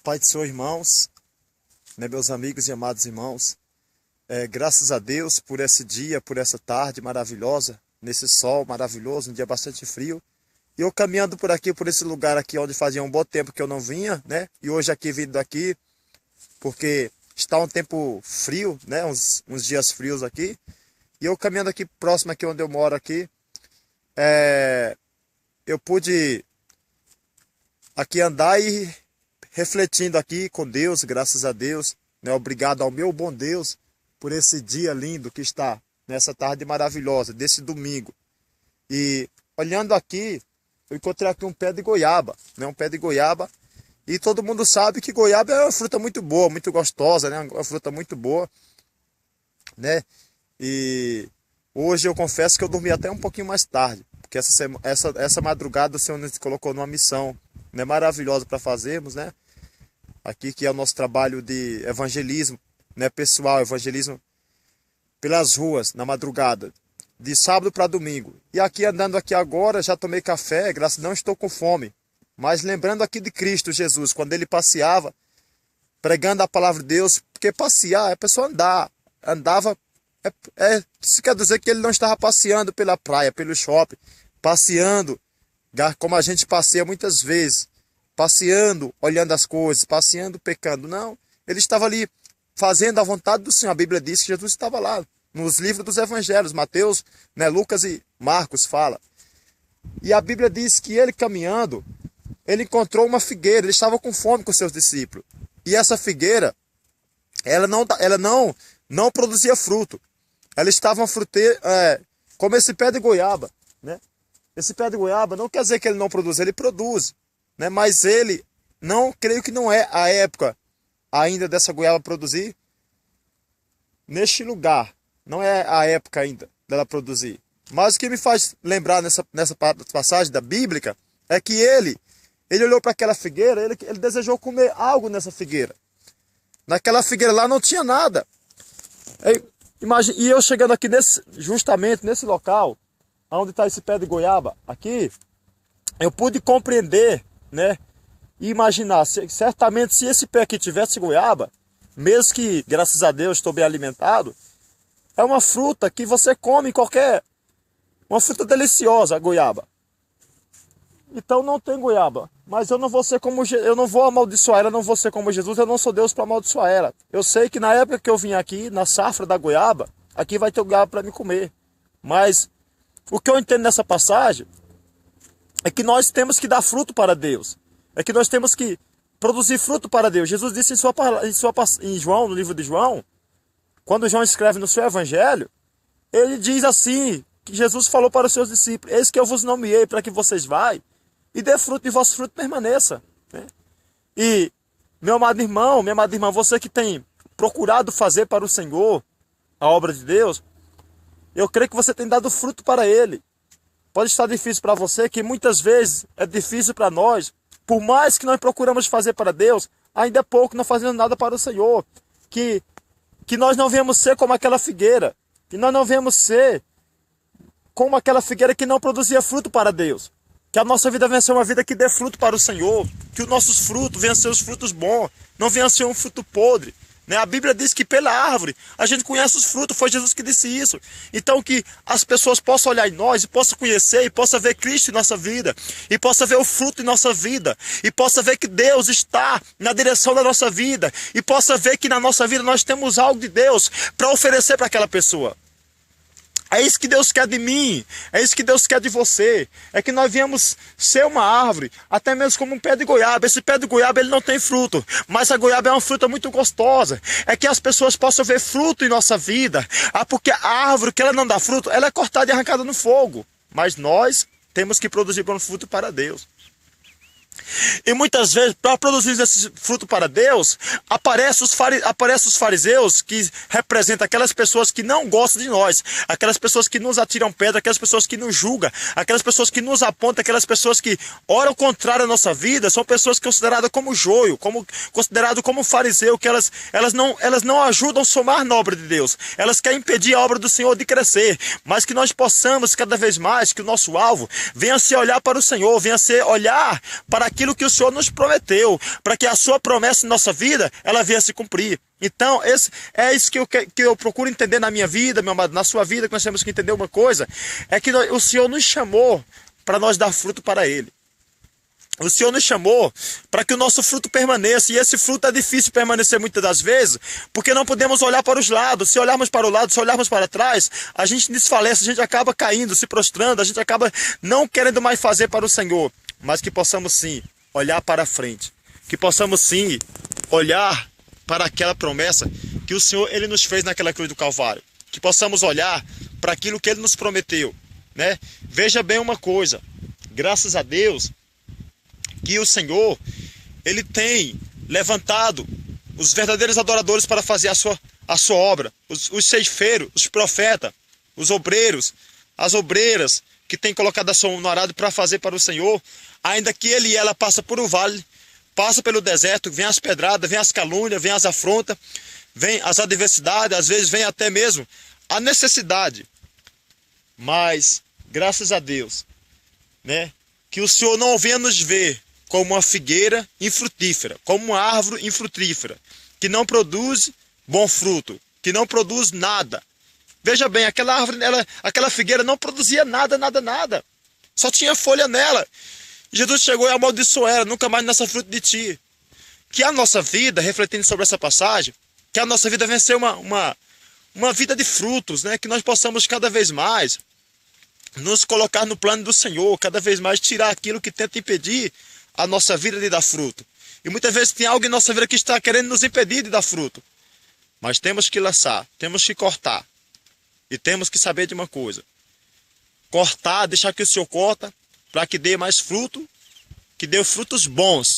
Pai do Senhor, irmãos, né, meus amigos e amados irmãos, graças a Deus por esse dia, por essa tarde maravilhosa, nesse sol maravilhoso, um dia bastante frio. E eu caminhando por aqui, por esse lugar aqui, onde fazia um bom tempo que eu não vinha, né? E hoje aqui vindo aqui, porque está um tempo frio, né? Uns dias frios aqui. E eu caminhando aqui próximo aqui onde eu moro aqui, eu pude aqui andar e refletindo aqui com Deus, graças a Deus, né? Obrigado ao meu bom Deus por esse dia lindo que está nessa tarde maravilhosa, desse domingo. E olhando aqui, eu encontrei aqui um pé de goiaba, né? Um pé de goiaba. E todo mundo sabe que goiaba é uma fruta muito boa, muito gostosa, né? Uma fruta muito boa, né? E hoje eu confesso que eu dormi até um pouquinho mais tarde, porque essa madrugada o Senhor nos colocou numa missão, né, maravilhosa para fazermos, né? Aqui que é o nosso trabalho de evangelismo, né, pessoal, evangelismo pelas ruas, na madrugada, de sábado para domingo. E aqui andando aqui agora, já tomei café, graças a Deus não estou com fome. Mas lembrando aqui de Cristo Jesus, quando ele passeava, pregando a palavra de Deus, porque passear é a pessoa andava, isso quer dizer que ele não estava passeando pela praia, pelo shopping, passeando, como a gente passeia muitas vezes, passeando, olhando as coisas, passeando, pecando. Não, ele estava ali fazendo a vontade do Senhor. A Bíblia diz que Jesus estava lá, nos livros dos evangelhos, Mateus, né, Lucas e Marcos fala. E a Bíblia diz que ele caminhando, ele encontrou uma figueira, ele estava com fome com seus discípulos. E essa figueira, ela não produzia fruto. Ela estava uma fruteira, como esse pé de goiaba, né? Esse pé de goiaba não quer dizer que ele não produz, ele produz, né? Mas ele, creio que não é a época ainda dessa goiaba produzir neste lugar. Não é a época ainda dela produzir. Mas o que me faz lembrar nessa passagem da Bíblia é que ele olhou para aquela figueira, ele desejou comer algo nessa figueira. Naquela figueira lá não tinha nada. E eu chegando aqui justamente nesse local, onde está esse pé de goiaba, aqui, eu pude compreender, né? E imaginar, certamente se esse pé aqui tivesse goiaba, mesmo que, graças a Deus, estou bem alimentado, é uma fruta que você come uma fruta deliciosa, a goiaba. Então não tem goiaba, mas eu não vou amaldiçoar ela, não vou ser como Jesus, eu não sou Deus para amaldiçoar ela. Eu sei que na época que eu vim aqui, na safra da goiaba, aqui vai ter goiaba para me comer. Mas o que eu entendo nessa passagem é que nós temos que dar fruto para Deus. É que nós temos que produzir fruto para Deus. Jesus disse em João, no livro de João, quando João escreve no seu evangelho, ele diz assim, que Jesus falou para os seus discípulos: eis que eu vos nomeei para que vocês vá e dê fruto, e vosso fruto permaneça. Né? E, meu amado irmão, minha amada irmã, você que tem procurado fazer para o Senhor a obra de Deus, eu creio que você tem dado fruto para Ele. Pode estar difícil para você, que muitas vezes é difícil para nós. Por mais que nós procuramos fazer para Deus, ainda é pouco, não fazemos nada para o Senhor. Que nós não venhamos ser como aquela figueira. Que nós não venhamos ser como aquela figueira que não produzia fruto para Deus. Que a nossa vida venha ser uma vida que dê fruto para o Senhor. Que os nossos frutos venham ser os frutos bons. Não venham ser um fruto podre. Né? A Bíblia diz que pela árvore a gente conhece os frutos. Foi Jesus que disse isso. Então que as pessoas possam olhar em nós e possam conhecer, e possam ver Cristo em nossa vida, e possam ver o fruto em nossa vida, e possam ver que Deus está na direção da nossa vida, e possam ver que na nossa vida nós temos algo de Deus para oferecer para aquela pessoa. É isso que Deus quer de mim, é isso que Deus quer de você. É que nós viemos ser uma árvore, até mesmo como um pé de goiaba. Esse pé de goiaba ele não tem fruto, mas a goiaba é uma fruta muito gostosa. É que as pessoas possam ver fruto em nossa vida. Porque a árvore que ela não dá fruto, ela é cortada e arrancada no fogo. Mas nós temos que produzir bom fruto para Deus. E muitas vezes, para produzir esse fruto para Deus, aparecem os fariseus, que representam aquelas pessoas que não gostam de nós, aquelas pessoas que nos atiram pedra, aquelas pessoas que nos julgam, aquelas pessoas que nos apontam, aquelas pessoas que oram contrário à nossa vida, são pessoas consideradas como joio, consideradas como fariseu, que elas não ajudam a somar na obra de Deus, elas querem impedir a obra do Senhor de crescer, mas que nós possamos cada vez mais, que o nosso alvo venha a se olhar para o Senhor, venha a se olhar para aquilo que o Senhor nos prometeu, para que a sua promessa em nossa vida, ela venha se cumprir. Então, é isso que eu procuro entender na minha vida, meu amado, na sua vida, que nós temos que entender uma coisa, é que o Senhor nos chamou para nós dar fruto para Ele. O Senhor nos chamou para que o nosso fruto permaneça, e esse fruto é difícil permanecer muitas das vezes, porque não podemos olhar para os lados. Se olharmos para o lado, se olharmos para trás, a gente desfalece, a gente acaba caindo, se prostrando, a gente acaba não querendo mais fazer para o Senhor, mas que possamos sim olhar para frente, que possamos sim olhar para aquela promessa que o Senhor Ele nos fez naquela cruz do Calvário, que possamos olhar para aquilo que Ele nos prometeu, né? Veja bem uma coisa, graças a Deus, que o Senhor, Ele tem levantado os verdadeiros adoradores para fazer a sua obra, os ceifeiros, os profetas, os obreiros, as obreiras, que tem colocado a sua mão no arado para fazer para o Senhor, ainda que ele e ela passa por um vale, passa pelo deserto, vem as pedradas, vem as calúnias, vem as afrontas, vem as adversidades, às vezes vem até mesmo a necessidade. Mas, graças a Deus, né, que o Senhor não venha nos ver como uma figueira infrutífera, como uma árvore infrutífera, que não produz bom fruto, que não produz nada. Veja bem, aquela árvore, aquela figueira não produzia nada. Só tinha folha nela. Jesus chegou e amaldiçoou ela, nunca mais nasça fruto de ti. Que a nossa vida, refletindo sobre essa passagem, que a nossa vida venha ser uma vida de frutos, né? Que nós possamos cada vez mais nos colocar no plano do Senhor, cada vez mais tirar aquilo que tenta impedir a nossa vida de dar fruto. E muitas vezes tem algo em nossa vida que está querendo nos impedir de dar fruto. Mas temos que lançar, temos que cortar. E temos que saber de uma coisa. Cortar, deixar que o Senhor corta, para que dê mais fruto, que dê frutos bons.